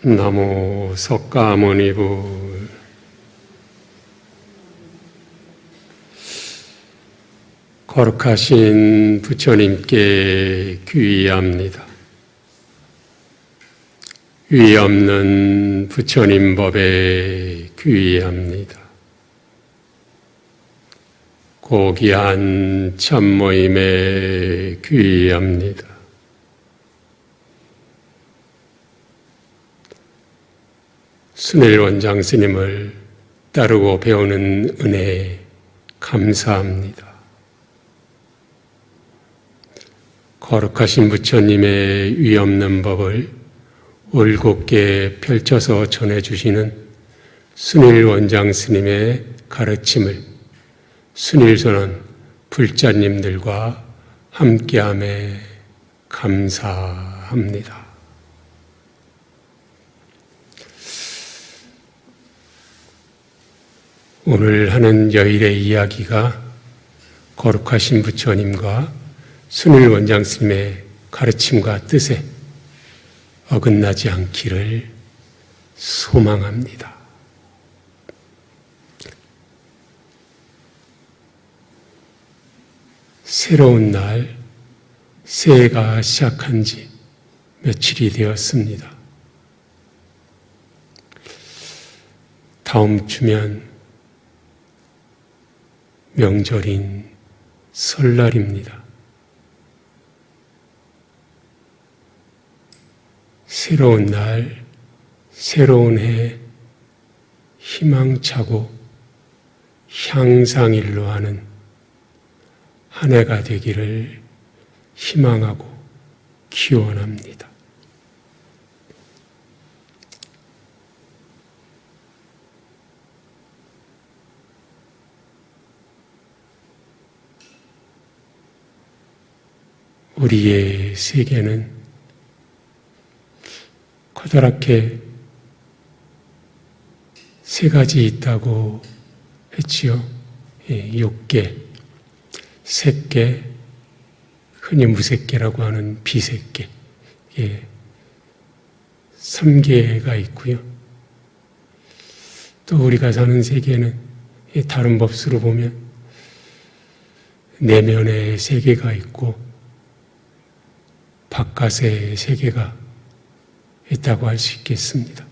나무 석가모니불. 거룩하신 부처님께 귀의합니다. 위 없는 부처님 법에 귀의합니다. 고귀한 참모임에 귀의합니다. 순일 원장 스님을 따르고 배우는 은혜에 감사합니다. 거룩하신 부처님의 위 없는 법을 올곧게 펼쳐서 전해주시는 순일 원장 스님의 가르침을 순일선원 불자님들과 함께함에 감사합니다. 오늘 하는 여일의 이야기가 거룩하신 부처님과 순일 원장 스님의 가르침과 뜻에 어긋나지 않기를 소망합니다. 새로운 날, 새해가 시작한 지 며칠이 되었습니다. 다음 주면 명절인 설날입니다. 새로운 날, 새로운 해, 희망차고 향상일로 하는 한 해가 되기를 희망하고 기원합니다. 우리의 세계는 커다랗게 세 가지 있다고 했지요. 욕계, 색계, 흔히 무색계라고 하는 비색계, 3계가 있고요. 또 우리가 사는 세계는 다른 법수로 보면 내면의 세계가 있고 바깥의 세계가 있다고 할 수 있겠습니다.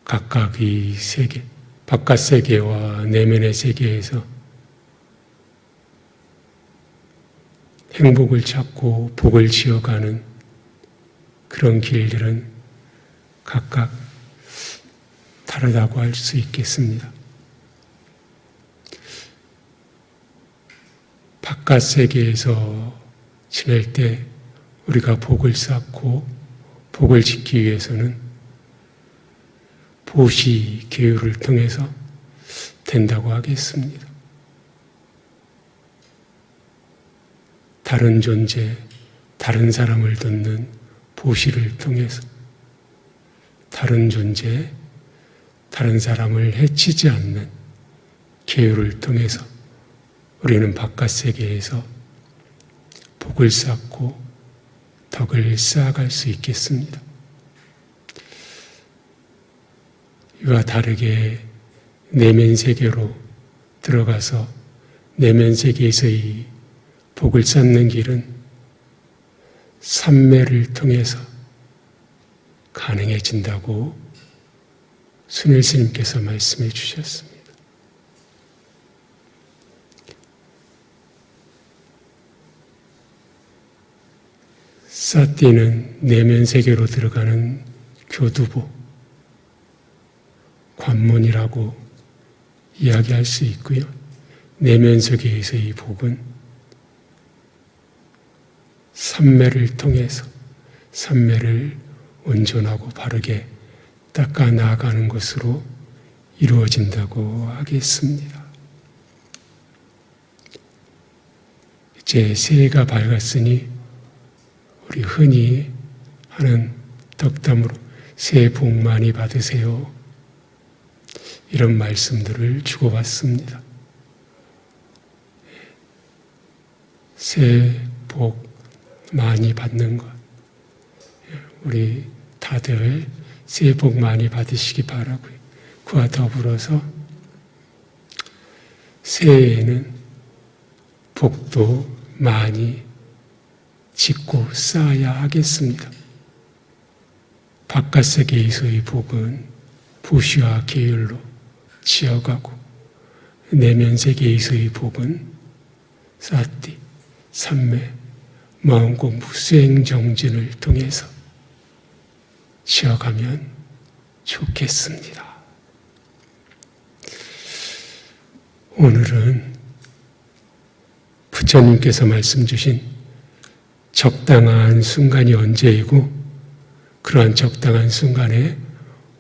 각각 이 세계, 바깥 세계와 내면의 세계에서 행복을 찾고 복을 지어가는 그런 길들은 각각 다르다고 할 수 있겠습니다. 바깥 세계에서 지낼 때 우리가 복을 쌓고 복을 짓기 위해서는 보시 계율을 통해서 된다고 하겠습니다. 다른 존재, 다른 사람을 돕는 보시를 통해서 다른 존재, 다른 사람을 해치지 않는 계율을 통해서 우리는 바깥 세계에서 복을 쌓고 덕을 쌓아갈 수 있겠습니다. 이와 다르게 내면 세계로 들어가서 내면 세계에서의 복을 쌓는 길은 삼매를 통해서 가능해진다고 순일 스님께서 말씀해 주셨습니다. 사띠는 내면 세계로 들어가는 교두보, 관문이라고 이야기할 수 있고요. 내면 세계에서의 복은 삼매를 통해서 삼매를 온전하고 바르게 닦아 나아가는 것으로 이루어진다고 하겠습니다. 이제 새해가 밝았으니 우리 흔히 하는 덕담으로 새해 복 많이 받으세요. 이런 말씀들을 주고받습니다. 새해 복 많이 받는 것, 우리 다들 새해 복 많이 받으시기 바라고요. 그와 더불어서 새해에는 복도 많이 짓고 쌓아야 하겠습니다. 바깥세계에서의 복은 부시와 계율로 지어가고, 내면세계에서의 복은 사띠, 삼매, 마음공부, 수행정진을 통해서 지어가면 좋겠습니다. 오늘은 부처님께서 말씀 주신 적당한 순간이 언제이고, 그러한 적당한 순간에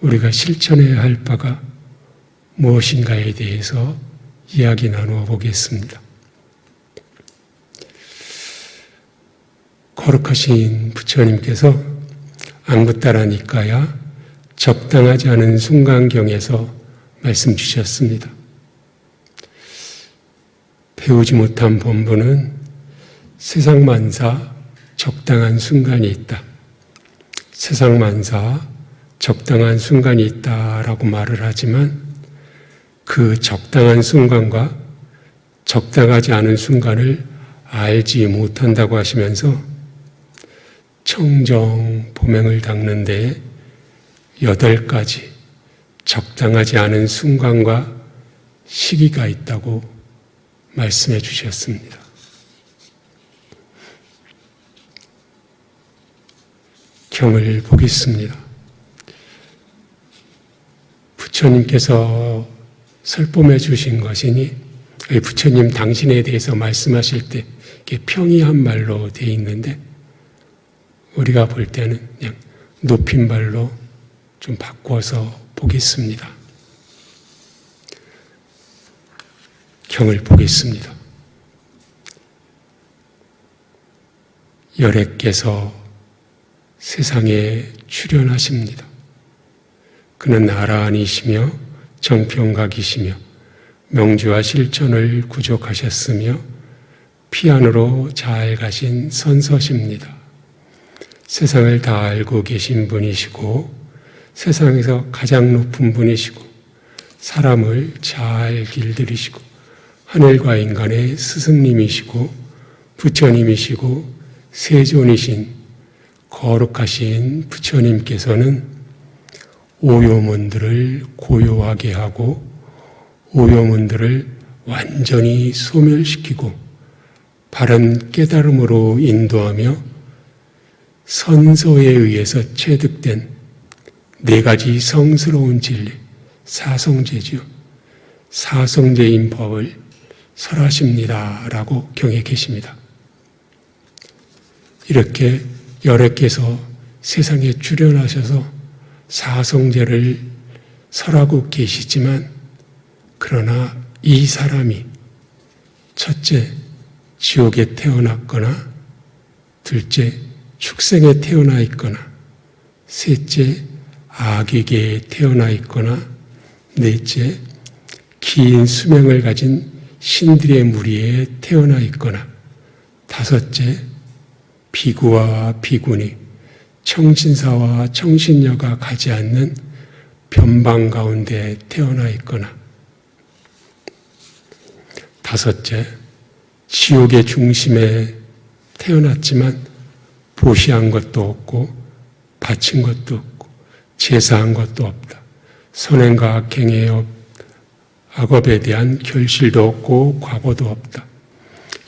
우리가 실천해야 할 바가 무엇인가에 대해서 이야기 나누어 보겠습니다. 거룩하신 부처님께서 안구따라 니까야 적당하지 않은 순간경에서 말씀 주셨습니다. 배우지 못한 본부는 세상만사 적당한 순간이 있다. 세상만사 적당한 순간이 있다라고 말을 하지만, 그 적당한 순간과 적당하지 않은 순간을 알지 못한다고 하시면서 청정 보명을 닦는 데에 8가지 적당하지 않은 순간과 시기가 있다고 말씀해 주셨습니다. 경을 보겠습니다. 부처님께서 설법해 주신 것이니, 부처님 당신에 대해서 말씀하실 때 이게 평이한 말로 되어 있는데, 우리가 볼 때는 그냥 높임말로 좀 바꿔서 보겠습니다. 경을 보겠습니다. 열애께서 세상에 출현하십니다. 그는 나라한이시며 정평각이시며 명주와 실천을 구족하셨으며 피안으로 잘 가신 선서십니다. 세상을 다 알고 계신 분이시고 세상에서 가장 높은 분이시고 사람을 잘 길들이시고 하늘과 인간의 스승님이시고 부처님이시고 세존이신 거룩하신 부처님께서는 오요문들을 고요하게 하고 오요문들을 완전히 소멸시키고 바른 깨달음으로 인도하며 선서에 의해서 체득된 4가지 성스러운 진리, 사성제죠. 사성제인 법을 설하십니다 라고 경에 계십니다. 이렇게 열애께서 세상에 출현하셔서 사성제를 설하고 계시지만, 그러나 이 사람이 첫째 지옥에 태어났거나, 둘째 축생에 태어나 있거나, 셋째 악에게 태어나 있거나, 넷째 긴 수명을 가진 신들의 무리에 태어나 있거나, 다섯째 비구와 비구니, 청신사와 청신녀가 가지 않는 변방 가운데 태어나 있거나, 다섯째 지옥의 중심에 태어났지만 보시한 것도 없고 바친 것도 없고 제사한 것도 없다. 선행과 악행의 악업에 대한 결실도 없고 과보도 없다.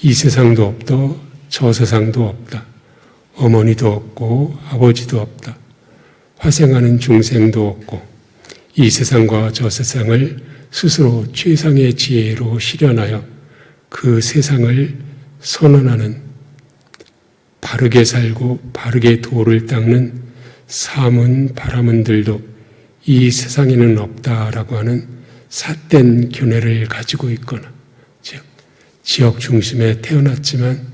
이 세상도 없고 저 세상도 없다. 어머니도 없고 아버지도 없다. 화생하는 중생도 없고 이 세상과 저 세상을 스스로 최상의 지혜로 실현하여 그 세상을 선언하는, 바르게 살고 바르게 도를 닦는 사문 바라문들도 이 세상에는 없다라고 하는 삿된 견해를 가지고 있거나, 즉 지역 중심에 태어났지만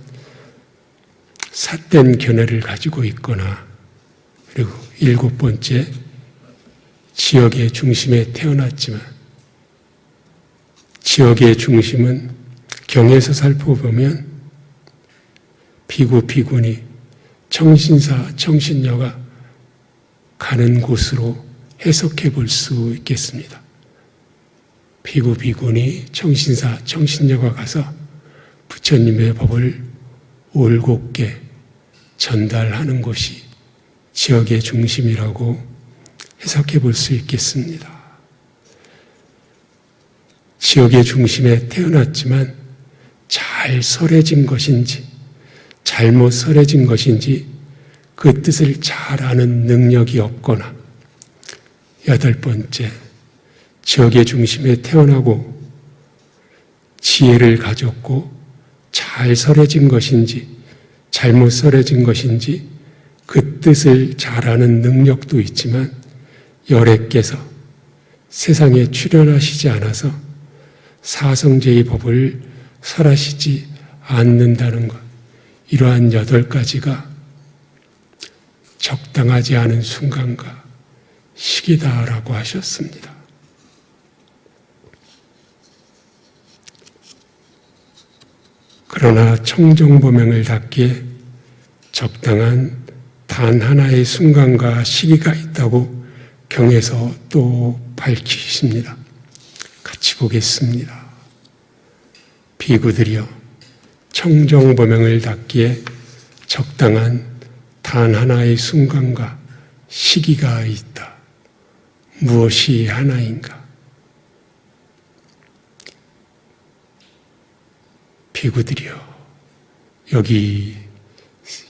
삿된 견해를 가지고 있거나, 그리고 7번째 지역의 중심에 태어났지만 지역의 중심은 경에서 살펴보면 비구, 비구니, 청신사, 청신녀가 가는 곳으로 해석해 볼 수 있겠습니다. 비구, 비구니, 청신사, 청신녀가 가서 부처님의 법을 올곧게 전달하는 곳이 지역의 중심이라고 해석해 볼 수 있겠습니다. 지역의 중심에 태어났지만 잘 설해진 것인지 잘못 설해진 것인지 그 뜻을 잘 아는 능력이 없거나, 여덟 번째, 지역의 중심에 태어나고 지혜를 가졌고 잘 설해진 것인지 잘못 설해진 것인지 그 뜻을 잘 아는 능력도 있지만 열애께서 세상에 출현하시지 않아서 사성제의 법을 설하시지 않는다는 것, 이러한 8가지가 적당하지 않은 순간과 시기다라고 하셨습니다. 그러나 청정보명을 닫기에 적당한 단 하나의 순간과 시기가 있다고 경에서 또 밝히십니다. 같이 보겠습니다. 비구들이여, 청정보명을 닫기에 적당한 단 하나의 순간과 시기가 있다. 무엇이 하나인가? 비구들이여, 여기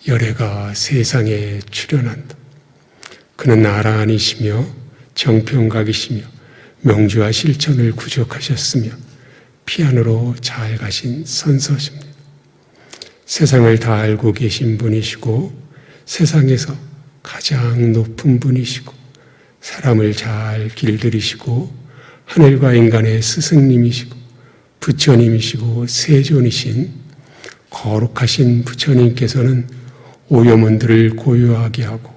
열애가 세상에 출현한다. 그는 아라한이시며 정평각이시며 명주와 실천을 구족하셨으며 피안으로 잘 가신 선서십니다. 세상을 다 알고 계신 분이시고 세상에서 가장 높은 분이시고 사람을 잘 길들이시고 하늘과 인간의 스승님이시고 부처님이시고 세존이신 거룩하신 부처님께서는 오염원들을 고요하게 하고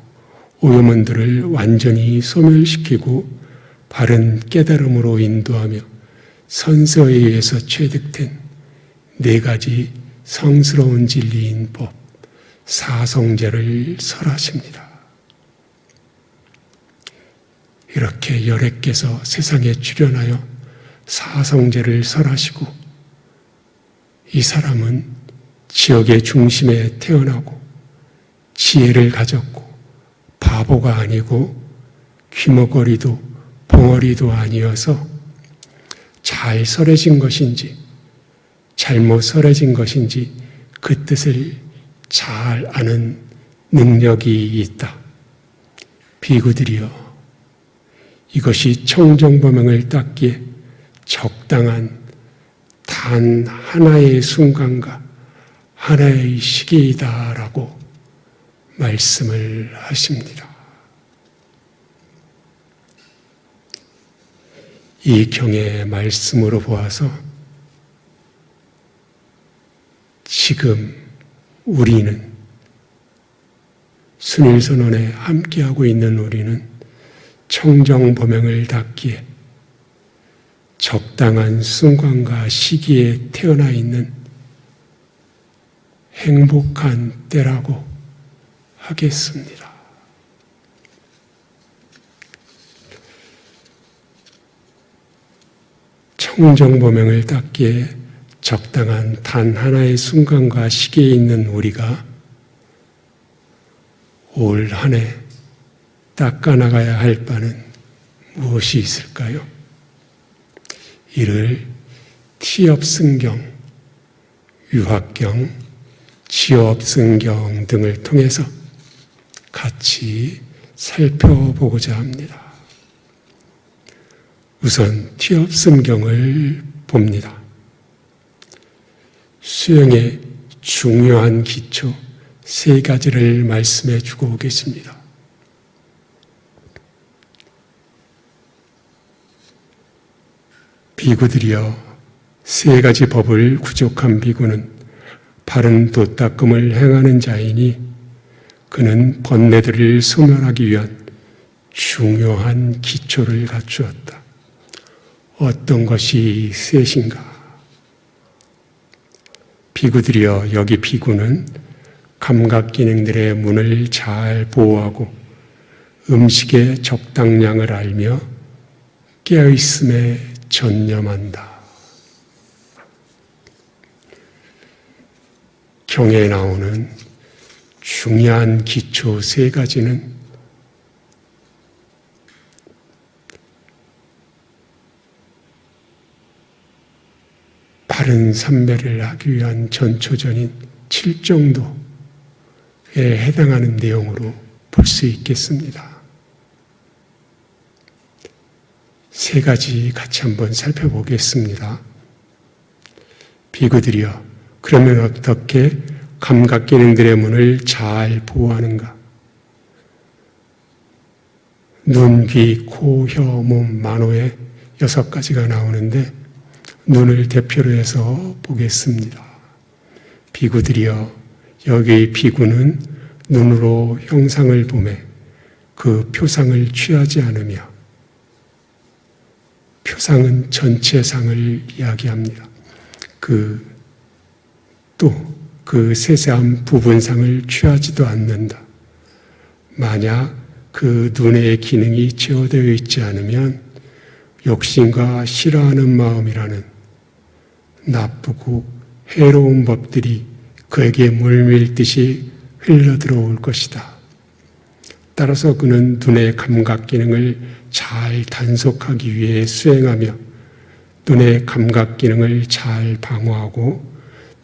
오염원들을 완전히 소멸시키고 바른 깨달음으로 인도하며 선서에 의해서 취득된 4가지 성스러운 진리인 법, 사성제를 설하십니다. 이렇게 열애께서 세상에 출현하여 사성제를 설하시고 이 사람은 지역의 중심에 태어나고 지혜를 가졌고 바보가 아니고 귀머거리도 봉어리도 아니어서 잘 설해진 것인지 잘못 설해진 것인지 그 뜻을 잘 아는 능력이 있다. 비구들이여, 이것이 청정보명을 닦기에 적당한 단 하나의 순간과 하나의 시기이다라고 말씀을 하십니다. 이 경의 말씀으로 보아서 지금 우리는 순일선언에 함께하고 있는 우리는 청정보명을 닫기에 적당한 순간과 시기에 태어나 있는 행복한 때라고 하겠습니다. 청정보명을 닫기에 적당한 단 하나의 순간과 시기에 있는 우리가 올 한 해 닦아나가야 할 바는 무엇이 있을까요? 이를 티업승경, 유학경, 지업승경 등을 통해서 같이 살펴보고자 합니다. 우선 티업승경을 봅니다. 수행의 중요한 기초 3가지를 말씀해 주고 계십니다. 비구들이여, 3가지 법을 구족한 비구는 바른 도닦음을 행하는 자이니 그는 번뇌들을 소멸하기 위한 중요한 기초를 갖추었다. 어떤 것이 셋인가? 비구들이여, 여기 비구는 감각 기능들의 문을 잘 보호하고 음식의 적당량을 알며 깨어있음에 전념한다. 경에 나오는 중요한 기초 세 가지는 바른 삼배를 하기 위한 전초전인 7정도에 해당하는 내용으로 볼 수 있겠습니다. 세 가지 같이 한번 살펴보겠습니다. 비구들이여, 그러면 어떻게 감각 기능들의 문을 잘 보호하는가? 눈, 귀, 코, 혀, 몸, 만호에 6가지가 나오는데 눈을 대표로 해서 보겠습니다. 비구들이여, 여기 비구는 눈으로 형상을 보매 그 표상을 취하지 않으며, 표상은 전체 상을 이야기합니다. 또 그 세세한 부분상을 취하지도 않는다. 만약 그 눈의 기능이 제어되어 있지 않으면 욕심과 싫어하는 마음이라는 나쁘고 해로운 법들이 그에게 물밀듯이 흘러들어올 것이다. 따라서 그는 눈의 감각 기능을 잘 단속하기 위해 수행하며 눈의 감각 기능을 잘 방어하고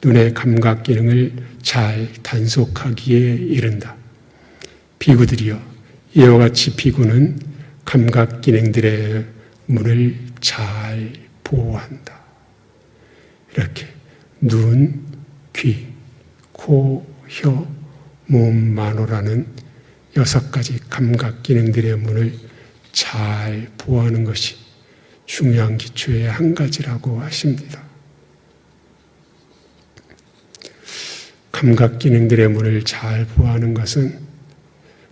눈의 감각 기능을 잘 단속하기에 이른다. 비구들이여, 이와 같이 비구는 감각 기능들의 문을 잘 보호한다. 이렇게 눈, 귀, 코, 혀, 몸, 만호라는 6가지 감각 기능들의 문을 잘 보호하는 것이 중요한 기초의 한 가지라고 하십니다. 감각 기능들의 문을 잘 보호하는 것은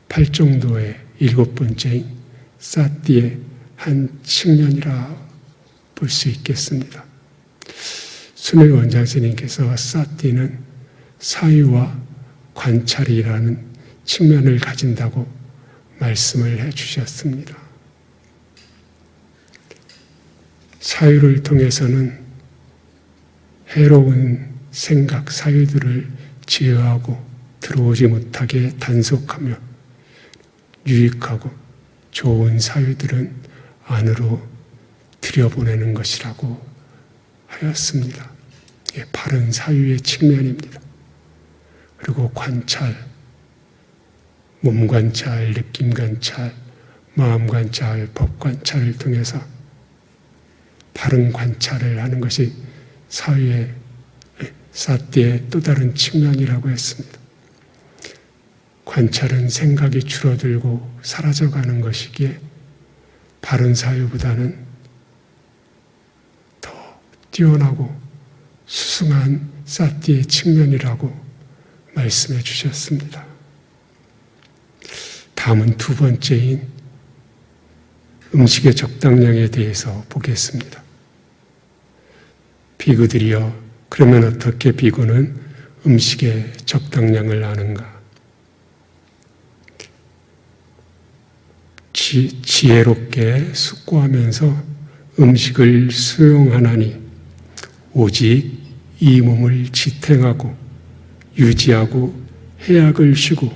8정도의 7번째인 사띠의 한 측면이라 볼 수 있겠습니다. 순일 원장 스님께서 사띠는 사유와 관찰이라는 측면을 가진다고 말씀을 해주셨습니다. 사유를 통해서는 해로운 생각, 사유들을 제어하고 들어오지 못하게 단속하며 유익하고 좋은 사유들은 안으로 들여보내는 것이라고 하였습니다. 바른 사유의 측면입니다. 그리고 관찰, 몸 관찰, 느낌 관찰, 마음 관찰, 법 관찰을 통해서 바른 관찰을 하는 것이 사유의 사띠의 또 다른 측면이라고 했습니다. 관찰은 생각이 줄어들고 사라져가는 것이기에 바른 사유보다는 더 뛰어나고 수승한 사띠의 측면이라고 말씀해 주셨습니다. 다음은 2번째인 음식의 적당량에 대해서 보겠습니다. 비구들이여, 그러면 어떻게 비구는 음식의 적당량을 아는가? 지혜롭게 숙고하면서 음식을 수용하나니 오직 이 몸을 지탱하고 유지하고 해악을 쉬고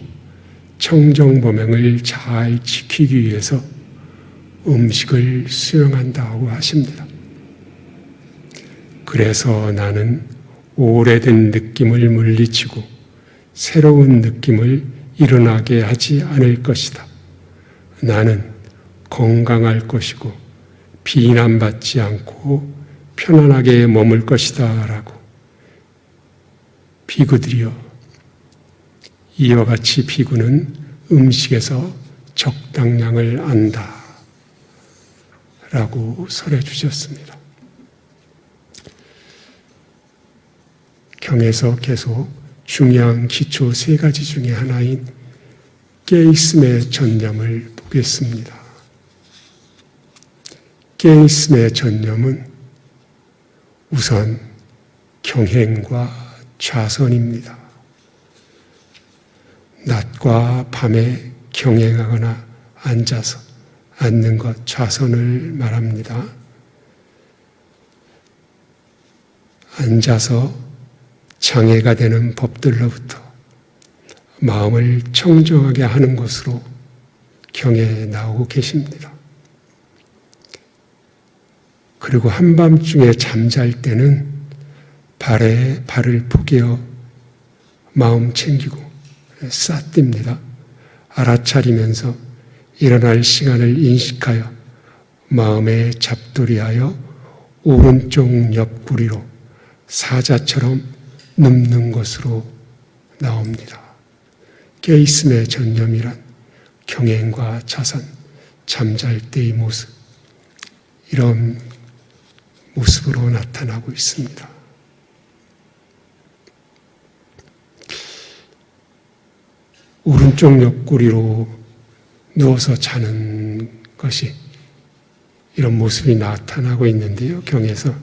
청정범행을 잘 지키기 위해서 음식을 수용한다고 하십니다. 그래서 나는 오래된 느낌을 물리치고 새로운 느낌을 일어나게 하지 않을 것이다. 나는 건강할 것이고 비난받지 않고 편안하게 머물 것이다 라고. 비구들이여, 이와 같이 비구는 음식에서 적당량을 안다 라고 설해 주셨습니다. 경에서 계속 중요한 기초 3가지 중에 하나인 깨있음의 전념을 보겠습니다. 깨있음의 전념은 우선 경행과 좌선입니다. 낮과 밤에 경행하거나 앉아서 앉는 것, 좌선을 말합니다. 앉아서 장애가 되는 법들로부터 마음을 청정하게 하는 것으로 경에 나오고 계십니다. 그리고 한밤중에 잠잘 때는 발을 포개어 마음 챙기고 쌌띱니다. 알아차리면서 일어날 시간을 인식하여 마음에 잡돌이하여 오른쪽 옆구리로 사자처럼 눕는 것으로 나옵니다. 깨있음의 전념이란 경행과 자선, 잠잘 때의 모습, 이런 모습으로 나타나고 있습니다. 오른쪽 옆구리로 누워서 자는 것이 이런 모습이 나타나고 있는데요, 경에서.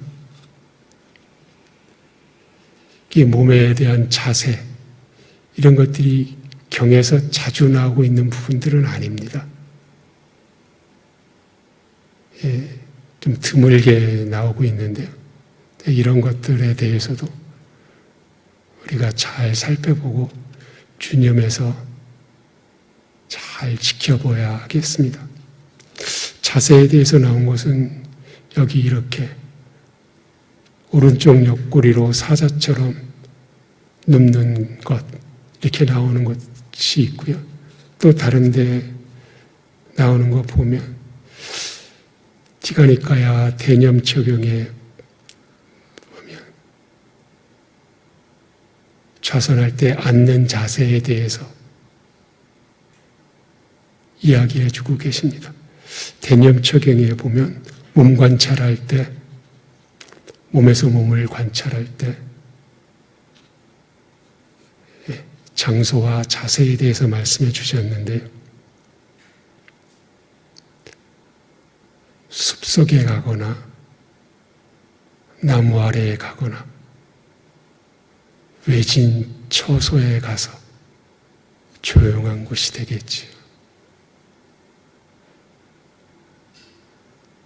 이 몸에 대한 자세, 이런 것들이 경에서 자주 나오고 있는 부분들은 아닙니다. 좀 드물게 나오고 있는데요. 이런 것들에 대해서도 우리가 잘 살펴보고 주념해서 잘 지켜봐야 하겠습니다. 자세에 대해서 나온 것은 여기 이렇게 오른쪽 옆구리로 사자처럼 눕는 것, 이렇게 나오는 것이 있고요. 또 다른 데 나오는 거 보면 티가니카야 대념적용에 보면 좌선할 때 앉는 자세에 대해서 이야기해 주고 계십니다. 대념적용에 보면 몸 관찰할 때, 몸에서 몸을 관찰할 때 장소와 자세에 대해서 말씀해 주셨는데, 숲속에 가거나 나무 아래에 가거나 외진 처소에 가서 조용한 곳이 되겠지요.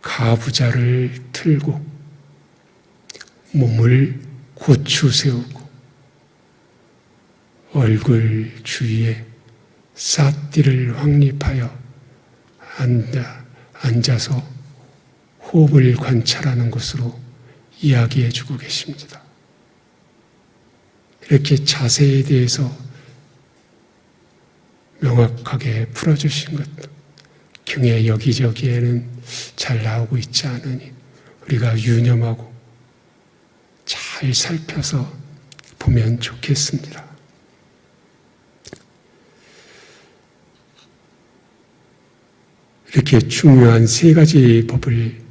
가부좌를 틀고 몸을 고추 세우고 얼굴 주위에 삿띠를 확립하여 앉아서 호흡을 관찰하는 것으로 이야기해 주고 계십니다. 이렇게 자세에 대해서 명확하게 풀어주신 것도 경에 여기저기에는 잘 나오고 있지 않으니 우리가 유념하고 잘 살펴서 보면 좋겠습니다. 이렇게 중요한 세 가지 법을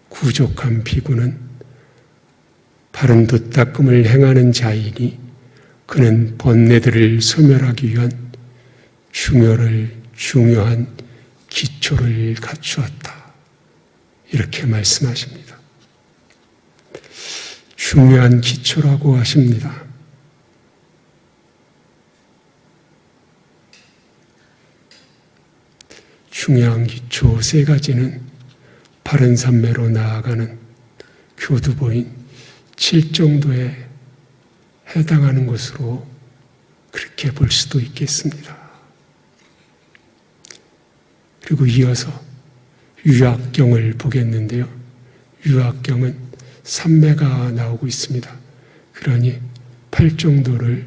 구족한 비구는 바른 도닦음을 행하는 자이니 그는 번뇌들을 소멸하기 위한 중요한 기초를 갖추었다. 이렇게 말씀하십니다. 중요한 기초라고 하십니다. 중요한 기초 세 가지는 바른 삼매로 나아가는 교두보인 7정도에 해당하는 것으로 그렇게 볼 수도 있겠습니다. 그리고 이어서 유학경을 보겠는데요. 유학경은 삼매가 나오고 있습니다. 그러니 8정도를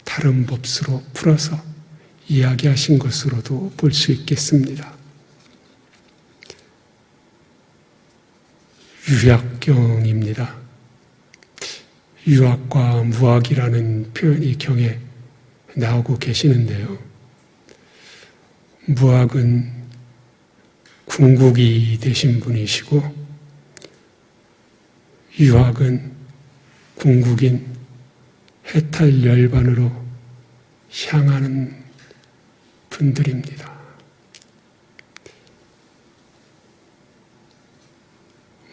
다른 법수로 풀어서 이야기하신 것으로도 볼 수 있겠습니다. 유학경입니다. 유학과 무학이라는 표현이 경에 나오고 계시는데요. 무학은 궁극이 되신 분이시고 유학은 궁극인 해탈 열반으로 향하는 분들입니다.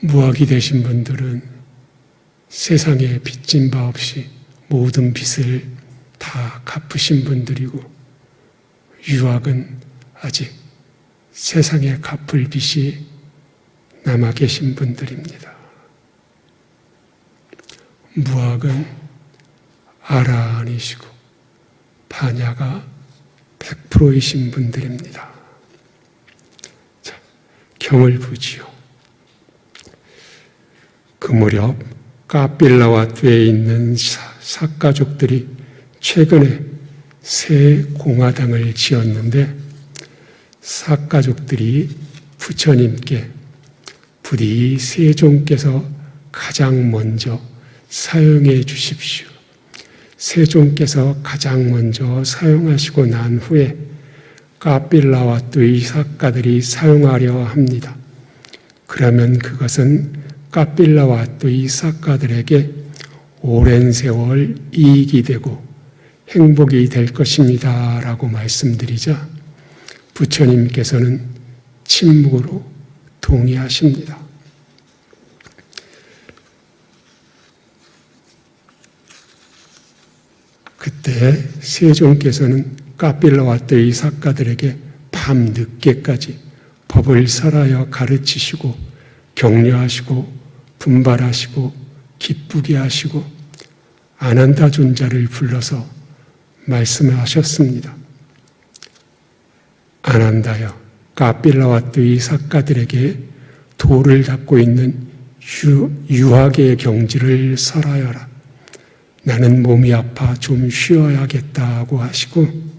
무학이 되신 분들은 세상에 빚진 바 없이 모든 빚을 다 갚으신 분들이고, 유학은 아직 세상에 갚을 빚이 남아 계신 분들입니다. 무학은 아라한이시고 반야가 100%이신 분들입니다. 자, 경을 보지요. 그 무렵 까빌라와트에 있는 사가족들이 최근에 새 공화당을 지었는데, 사가족들이 부처님께 부디 세종께서 가장 먼저 사용해 주십시오. 세종께서 가장 먼저 사용하시고 난 후에 까빌라와트의 사가들이 사용하려 합니다. 그러면 그것은 까빌라와트의 사가들에게 오랜 세월 이익이 되고 행복이 될 것입니다 라고 말씀드리자 부처님께서는 침묵으로 동의하십니다. 그때 세종께서는 까빌라와트의 사가들에게 밤늦게까지 법을 설하여 가르치시고 격려하시고 분발하시고 기쁘게 하시고 아난다 존자를 불러서 말씀하셨습니다. 아난다여, 까빌라와트의 사가들에게 도를 닦고 있는 유학의 경지를 설하여라. 나는 몸이 아파 좀 쉬어야겠다고 하시고,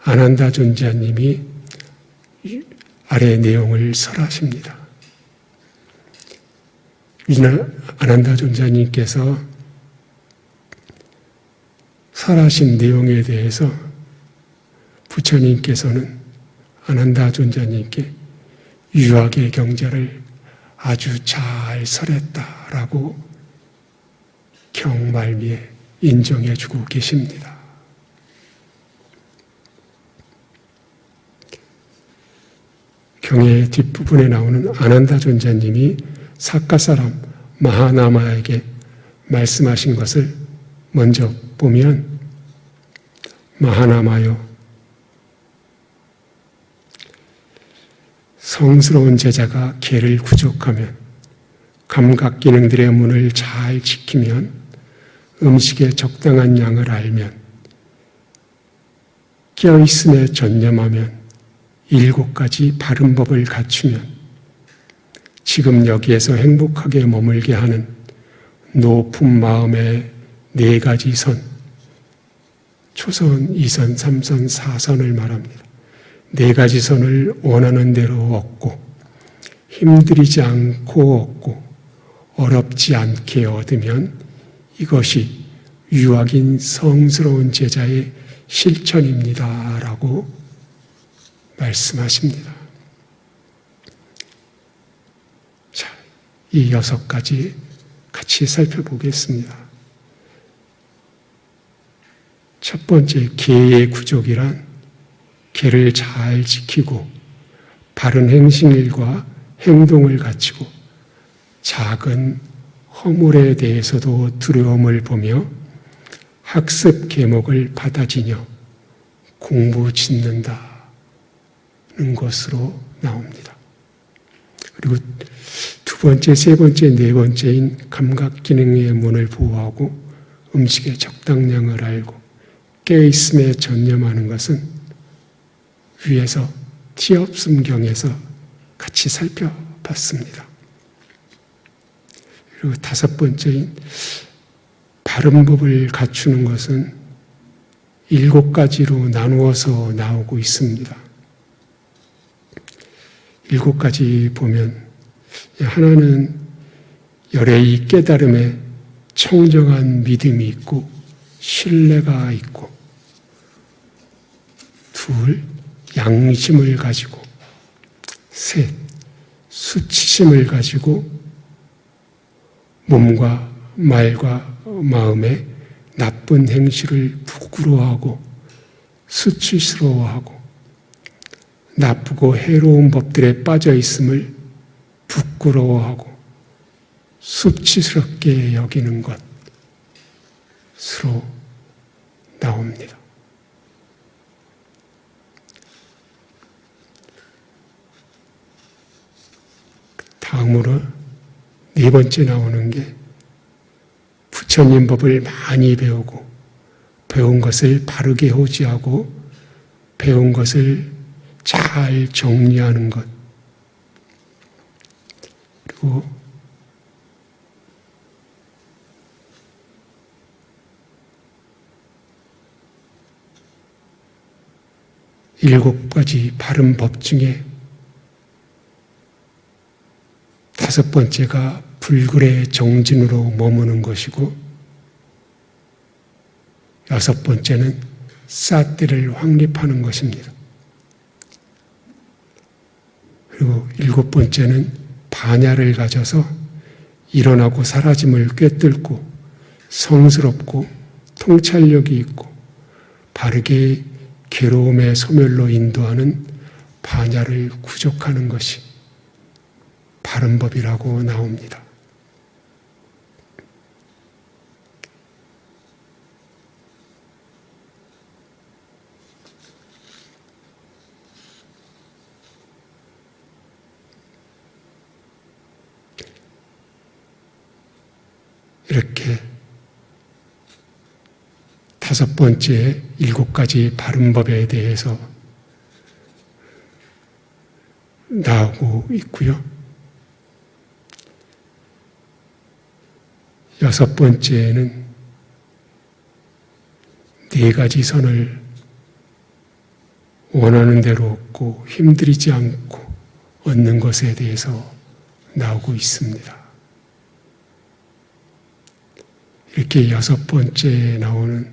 아난다 존자님이 아래 내용을 설하십니다. 아난다 존자님께서 설하신 내용에 대해서 부처님께서는 아난다 존자님께 유학의 경자를 아주 잘 설했다라고 경말미에 인정해 주고 계십니다. 경의 뒷부분에 나오는 아난다 존자님이 사카 사람 마하나마에게 말씀하신 것을 먼저 보면, 마하나마요, 성스러운 제자가 개를 구족하면, 감각 기능들의 문을 잘 지키면, 음식의 적당한 양을 알면, 깨어있음에 전념하면, 7가지 바른 법을 갖추면, 지금 여기에서 행복하게 머물게 하는 높은 마음의 4가지 선, 초선, 2선, 3선, 4선을 말합니다. 4가지 선을 원하는 대로 얻고, 힘들이지 않고 얻고, 어렵지 않게 얻으면 이것이 유학인 성스러운 제자의 실천입니다 라고 말씀하십니다. 자, 이 6가지 같이 살펴보겠습니다. 첫 번째, 계의 구족이란 계를 잘 지키고 바른 행실과 행동을 갖추고 작은 허물에 대해서도 두려움을 보며 학습 계목을 받아지며 공부 짓는다는 것으로 나옵니다. 그리고 2번째, 3번째, 4번째인 감각 기능의 문을 보호하고 음식의 적당량을 알고 깨어있음에 전념하는 것은 위에서 티업숨경에서 같이 살펴봤습니다. 그리고 5번째인 바른 법을 갖추는 것은 7가지로 나누어서 나오고 있습니다. 7가지 보면, 하나는 열의 깨달음에 청정한 믿음이 있고 신뢰가 있고, 2, 양심을 가지고, 3, 수치심을 가지고 몸과 말과 마음에 나쁜 행실을 부끄러워하고 수치스러워하고 나쁘고 해로운 법들에 빠져 있음을 부끄러워하고 수치스럽게 여기는 것으로 나옵니다. 다음으로 네 번째 나오는 게 부처님 법을 많이 배우고 배운 것을 바르게 호지하고 배운 것을 잘 정리하는 것. 그리고 일곱 가지 바른 법 중에 다섯 번째가 불굴의 정진으로 머무는 것이고 여섯 번째는 사띠를 확립하는 것입니다. 그리고 일곱 번째는 반야를 가져서 일어나고 사라짐을 꿰뚫고 성스럽고 통찰력이 있고 바르게 괴로움의 소멸로 인도하는 반야를 구족하는 것이 바른 법이라고 나옵니다. 이렇게 다섯 번째 일곱 가지 바른 법에 대해서 나오고 있고요. 여섯 번째는 네 가지 선을 원하는 대로 얻고 힘들이지 않고 얻는 것에 대해서 나오고 있습니다. 이렇게 여섯 번째는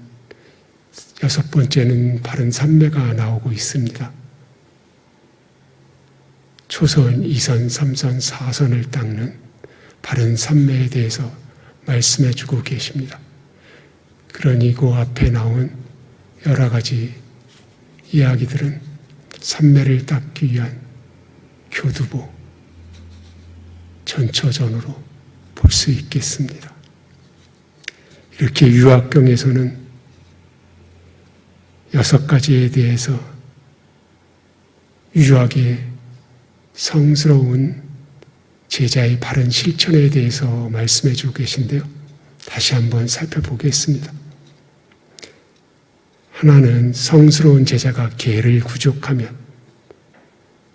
바른 삼매가 나오고 있습니다. 초선, 이선, 삼선, 사선을 닦는 바른 삼매에 대해서 말씀해 주고 계십니다. 그러니 그 앞에 나온 여러 가지 이야기들은 삼매를 닦기 위한 교두보, 전처전으로 볼 수 있겠습니다. 이렇게 유학경에서는 여섯 가지에 대해서 유학의 성스러운 제자의 바른 실천에 대해서 말씀해 주고 계신데요. 다시 한번 살펴보겠습니다. 하나는 성스러운 제자가 계를 구족하면,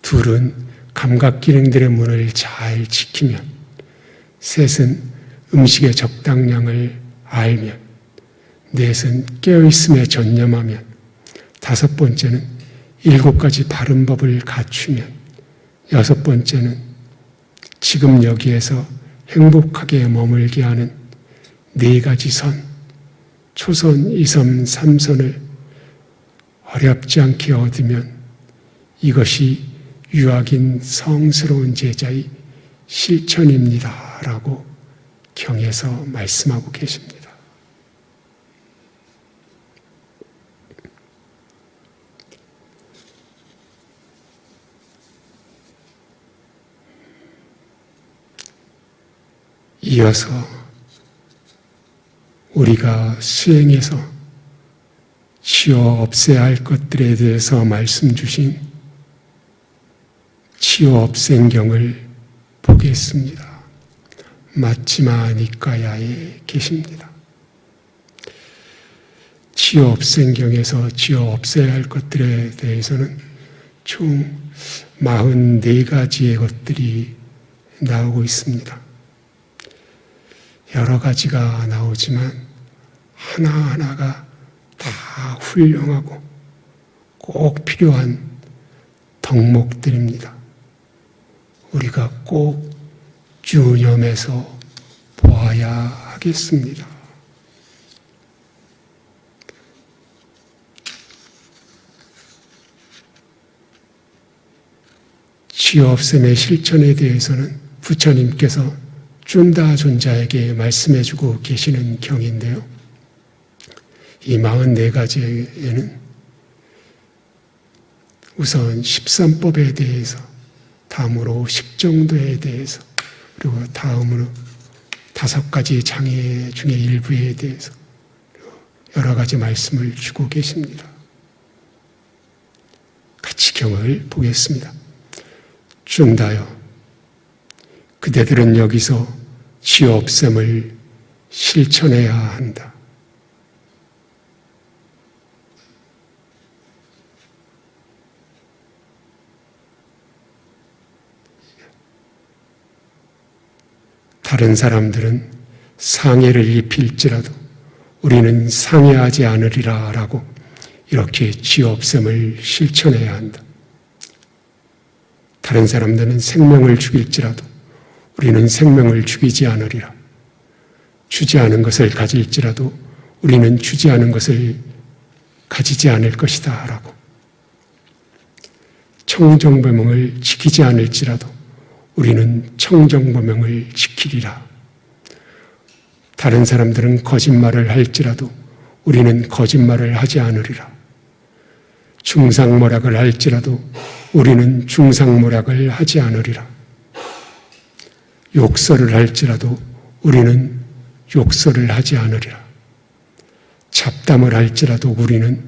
둘은 감각기능들의 문을 잘 지키면, 셋은 음식의 적당량을 알면, 넷은 깨어있음에 전념하면, 다섯 번째는 일곱 가지 바른 법을 갖추면, 여섯 번째는 지금 여기에서 행복하게 머물게 하는 네 가지 선, 초선, 이선, 삼선을 어렵지 않게 얻으면 이것이 유학인 성스러운 제자의 실천입니다. 라고 경에서 말씀하고 계십니다. 이어서 우리가 수행해서 치워 없애야 할 것들에 대해서 말씀 주신 치워 없앤경을 보겠습니다. 마치마 니까야에 계십니다. 치워 없앤경에서 치워 없애야 할 것들에 대해서는 총 44가지의 것들이 나오고 있습니다. 여러 가지가 나오지만 하나하나가 다 훌륭하고 꼭 필요한 덕목들입니다. 우리가 꼭 주념해서 보아야 하겠습니다. 치유 없음의 실천에 대해서는 부처님께서 쭌다 존자에게 말씀해주고 계시는 경인데요. 이 44가지에는 우선 13법에 대해서, 다음으로 십정도에 대해서, 그리고 다음으로 5가지 장애 중에 일부에 대해서 여러 가지 말씀을 주고 계십니다. 같이 경을 보겠습니다. 준다여 그대들은 여기서 지어 없음을 실천해야 한다. 다른 사람들은 상해를 입힐지라도 우리는 상해하지 않으리라 라고 이렇게 지어 없음을 실천해야 한다. 다른 사람들은 생명을 죽일지라도 우리는 생명을 죽이지 않으리라. 주지 않은 것을 가질지라도 우리는 주지 않은 것을 가지지 않을 것이다 라고. 청정법명을 지키지 않을지라도 우리는 청정법명을 지키리라. 다른 사람들은 거짓말을 할지라도 우리는 거짓말을 하지 않으리라. 중상모략을 할지라도 우리는 중상모략을 하지 않으리라. 욕설을 할지라도 우리는 욕설을 하지 않으리라. 잡담을 할지라도 우리는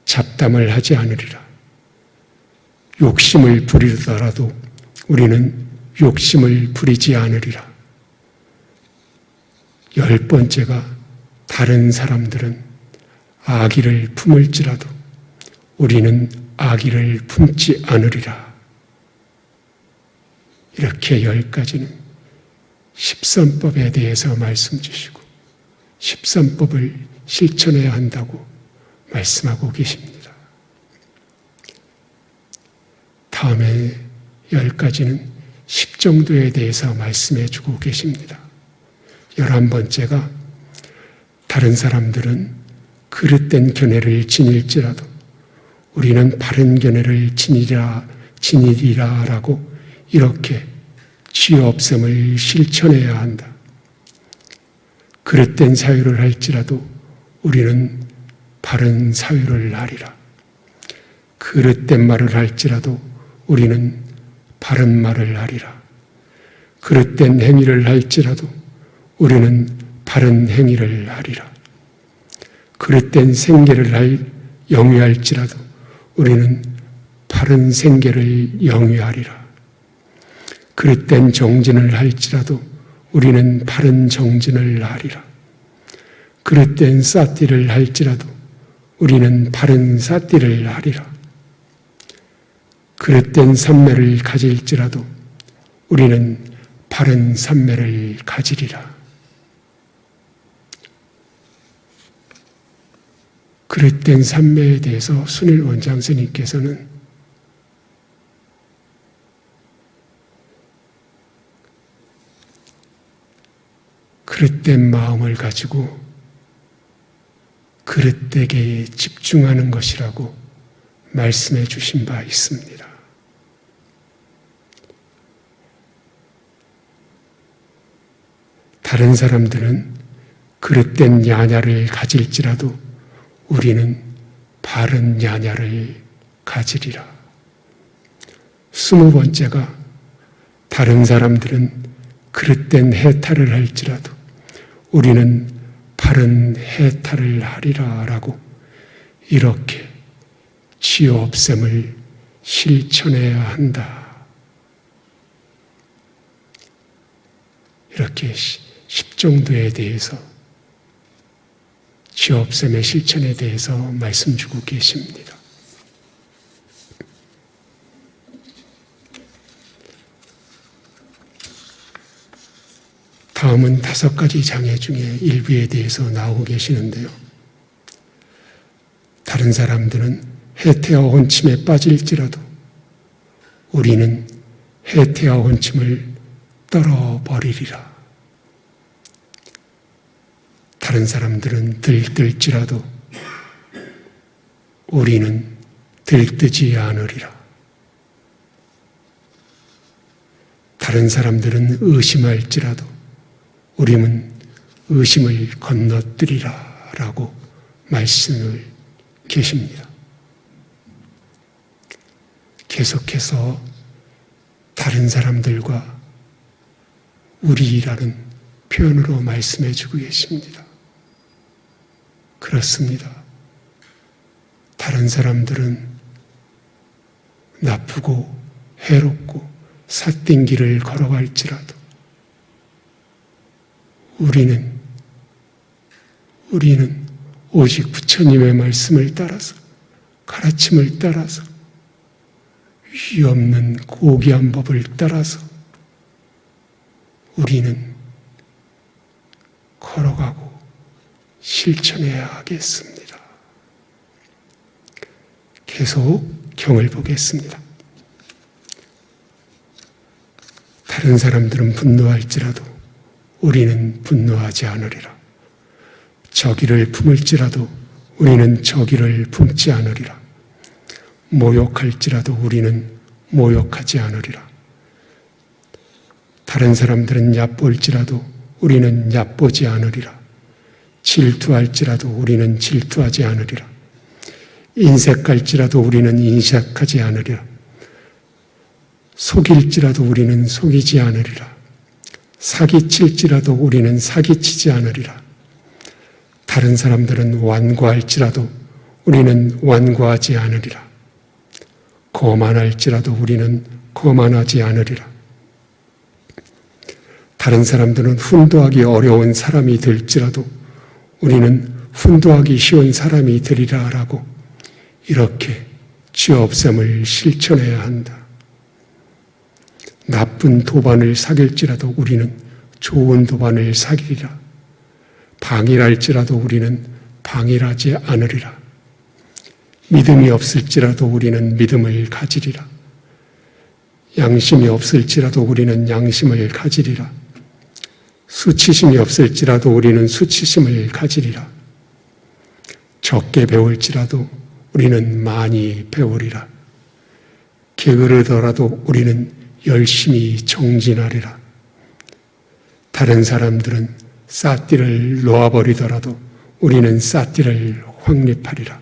잡담을 하지 않으리라. 욕심을 부리더라도 우리는 욕심을 부리지 않으리라. 10번째가 다른 사람들은 악의를 품을지라도 우리는 악의를 품지 않으리라. 이렇게 10가지는 십선법에 대해서 말씀 주시고 십선법을 실천해야 한다고 말씀하고 계십니다. 다음에 10가지는 십정도에 대해서 말씀해 주고 계십니다. 11번째가 다른 사람들은 그릇된 견해를 지닐지라도 우리는 바른 견해를 지니리라 라고 이렇게 지어 없음을 실천해야 한다. 그릇된 사유를 할지라도 우리는 바른 사유를 하리라. 그릇된 말을 할지라도 우리는 바른 말을 하리라. 그릇된 행위를 할지라도 우리는 바른 행위를 하리라. 그릇된 생계를 영위할지라도 우리는 바른 생계를 영위하리라. 그릇된 정진을 할지라도 우리는 바른 정진을 하리라. 그릇된 싸띠를 할지라도 우리는 바른 싸띠를 하리라. 그릇된 삼매를 가질지라도 우리는 바른 삼매를 가지리라. 그릇된 삼매에 대해서 순일 원장 스님께서는 그릇된 마음을 가지고 그릇되게 집중하는 것이라고 말씀해 주신 바 있습니다. 다른 사람들은 그릇된 야냐를 가질지라도 우리는 바른 야냐를 가지리라. 20번째가 다른 사람들은 그릇된 해탈을 할지라도 우리는 바른 해탈을 하리라 라고 이렇게 지어 없음을 실천해야 한다. 이렇게 십정도에 대해서 지어 없음의 실천에 대해서 말씀 주고 계십니다. 다음은 5가지 장애 중에 일부에 대해서 나오고 계시는데요. 다른 사람들은 해태와 혼침에 빠질지라도 우리는 해태와 혼침을 떨어버리리라. 다른 사람들은 들뜰지라도 우리는 들뜨지 않으리라. 다른 사람들은 의심할지라도 우리는 의심을 건너뜨리라 라고 말씀을 계십니다. 계속해서 다른 사람들과 우리라는 표현으로 말씀해 주고 계십니다. 그렇습니다. 다른 사람들은 나쁘고 해롭고 삿된 길을 걸어갈지라도 우리는 오직 부처님의 말씀을 따라서, 가르침을 따라서, 위 없는 고귀한 법을 따라서 우리는 걸어가고 실천해야 하겠습니다. 계속 경을 보겠습니다. 다른 사람들은 분노할지라도 우리는 분노하지 않으리라. 저기를 품을지라도 우리는 저기를 품지 않으리라. 모욕할지라도 우리는 모욕하지 않으리라. 다른 사람들은 얕볼지라도 우리는 얕보지 않으리라. 질투할지라도 우리는 질투하지 않으리라. 인색할지라도 우리는 인색하지 않으리라. 속일지라도 우리는 속이지 않으리라. 사기칠지라도 우리는 사기치지 않으리라. 다른 사람들은 완고할지라도 우리는 완고하지 않으리라. 거만할지라도 우리는 거만하지 않으리라. 다른 사람들은 훈도하기 어려운 사람이 될지라도 우리는 훈도하기 쉬운 사람이 되리라라고 이렇게 죄 없음을 실천해야 한다. 나쁜 도반을 사귈지라도 우리는 좋은 도반을 사귀리라. 방일할지라도 우리는 방일하지 않으리라. 믿음이 없을지라도 우리는 믿음을 가지리라. 양심이 없을지라도 우리는 양심을 가지리라. 수치심이 없을지라도 우리는 수치심을 가지리라. 적게 배울지라도 우리는 많이 배우리라. 게으르더라도 우리는 열심히 정진하리라. 다른 사람들은 쌀띠를 놓아버리더라도 우리는 쌀띠를 확립하리라.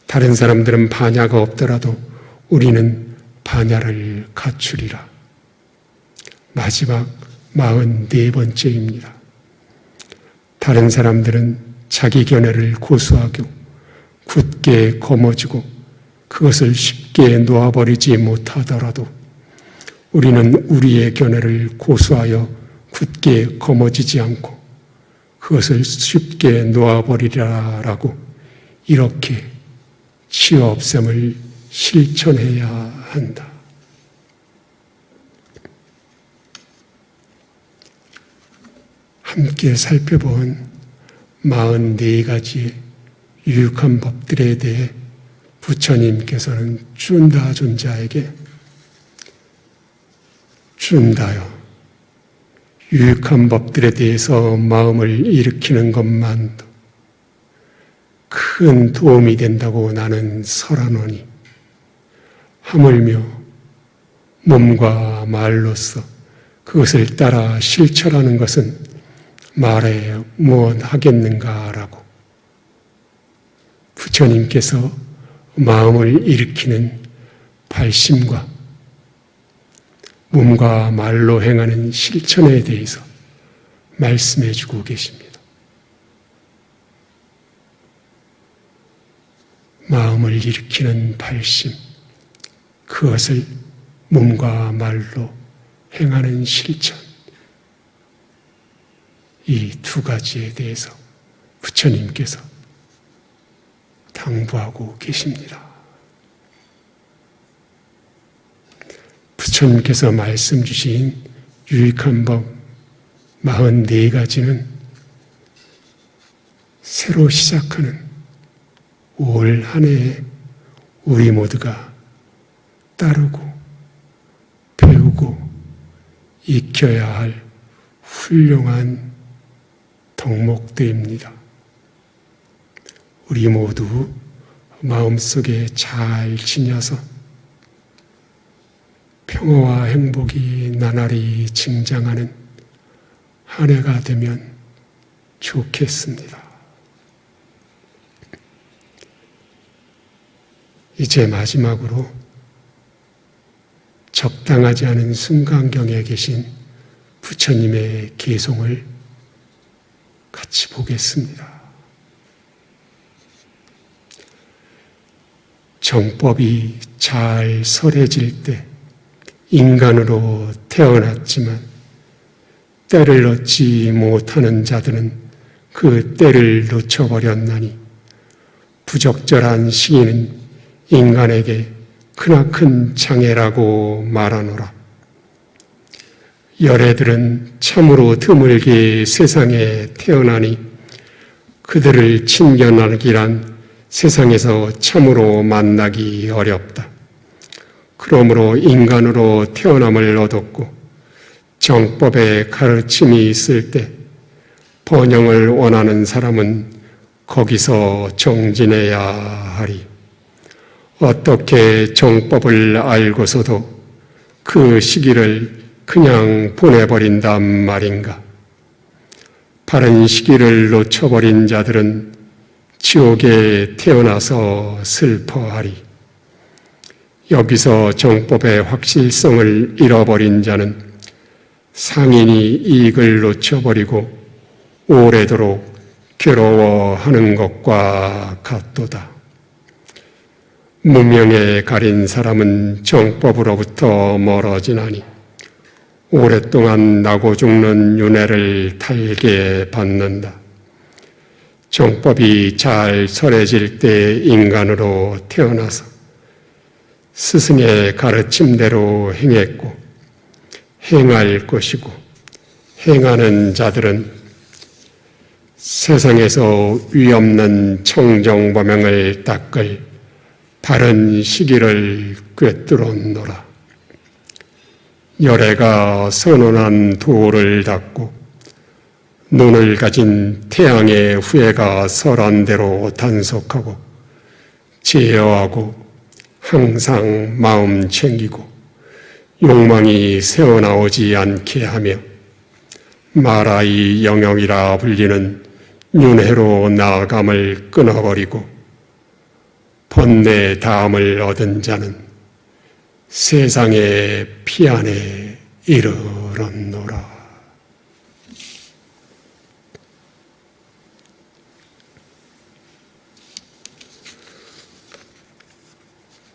다른 사람들은 반야가 없더라도 우리는 반야를 갖추리라. 마지막 44번째입니다. 다른 사람들은 자기 견해를 고수하고 굳게 거머쥐고 그것을 쉽게 놓아버리지 못하더라도 우리는 우리의 견해를 고수하여 굳게 거머쥐지 않고 그것을 쉽게 놓아버리라라고 이렇게 치유 없음을 실천해야 한다. 함께 살펴본 44가지의 유익한 법들에 대해 부처님께서는 쭌다 존자에게 쭌다요, 유익한 법들에 대해서 마음을 일으키는 것만도 큰 도움이 된다고 나는 설하노니 하물며 몸과 말로써 그것을 따라 실천하는 것은 말해 무엇 하겠는가라고 부처님께서 마음을 일으키는 발심과 몸과 말로 행하는 실천에 대해서 말씀해 주고 계십니다. 마음을 일으키는 발심, 그것을 몸과 말로 행하는 실천, 이 두 가지에 대해서 부처님께서 당부하고 계십니다. 부처님께서 말씀 주신 유익한 법 44가지는 새로 시작하는 올 한 해에 우리 모두가 따르고 배우고 익혀야 할 훌륭한 덕목들입니다. 우리 모두 마음속에 잘 지녀서 평화와 행복이 나날이 증장하는 한 해가 되면 좋겠습니다. 이제 마지막으로 적당하지 않은 순간경에 계신 부처님의 개송을 같이 보겠습니다. 정법이 잘 설해질 때 인간으로 태어났지만 때를 얻지 못하는 자들은 그 때를 놓쳐버렸나니 부적절한 시기는 인간에게 크나큰 장애라고 말하노라. 열애들은 참으로 드물게 세상에 태어나니 그들을 친견하기란 세상에서 참으로 만나기 어렵다. 그러므로 인간으로 태어남을 얻었고 정법의 가르침이 있을 때 번영을 원하는 사람은 거기서 정진해야 하리. 어떻게 정법을 알고서도 그 시기를 그냥 보내버린단 말인가. 바른 시기를 놓쳐버린 자들은 지옥에 태어나서 슬퍼하리. 여기서 정법의 확실성을 잃어버린 자는 상인이 이익을 놓쳐버리고 오래도록 괴로워하는 것과 같도다. 무명에 가린 사람은 정법으로부터 멀어지나니 오랫동안 나고 죽는 윤회를 달게 받는다. 정법이 잘 설해질 때 인간으로 태어나서 스승의 가르침대로 행했고 행할 것이고 행하는 자들은 세상에서 위없는 청정범행을 닦을 바른 시기를 꿰뚫었노라. 열애가 선언한 도를 닦고 눈을 가진 태양의 후예가 설한 대로 단속하고 제어하고 항상 마음 챙기고 욕망이 새어나오지 않게 하며 마라의 영역이라 불리는 윤회로 나아감을 끊어버리고 번뇌 다음을 얻은 자는 세상의 피안에 이르렀노라.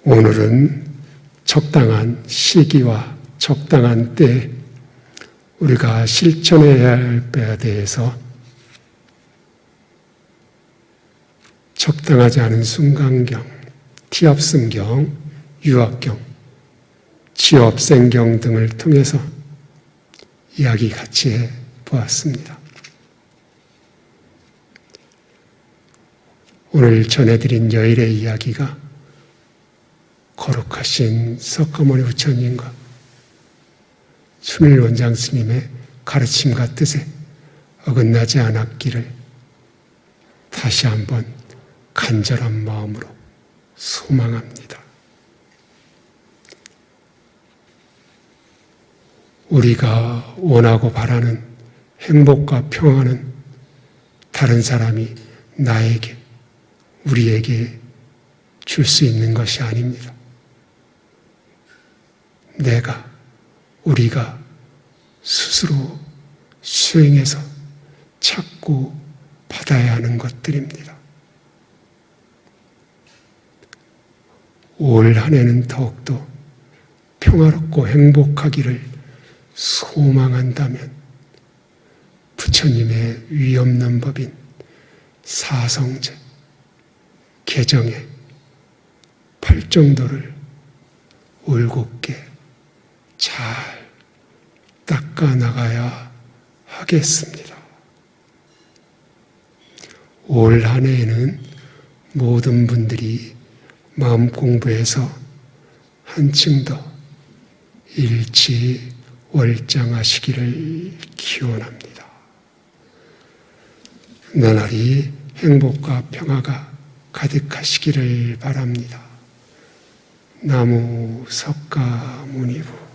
오늘은 적당한 시기와 적당한 때 우리가 실천해야 할 때에 대해서 적당하지 않은 순간경, 티압승경, 유학경, 지업생경 등을 통해서 이야기 같이 해보았습니다. 오늘 전해드린 여일의 이야기가 거룩하신 석가모니 부처님과 순일 원장 스님의 가르침과 뜻에 어긋나지 않았기를 다시 한번 간절한 마음으로 소망합니다. 우리가 원하고 바라는 행복과 평화는 다른 사람이 나에게, 우리에게 줄 수 있는 것이 아닙니다. 내가, 우리가 스스로 수행해서 찾고 받아야 하는 것들입니다. 올 한 해는 더욱더 평화롭고 행복하기를 소망한다면 부처님의 위없는 법인 사성제, 개정의 팔정도를 올곧게 잘 닦아나가야 하겠습니다. 올 한 해에는 모든 분들이 마음 공부해서 한층 더 일치월장하시기를 기원합니다. 나날이 행복과 평화가 가득하시기를 바랍니다. 나무 석가모니부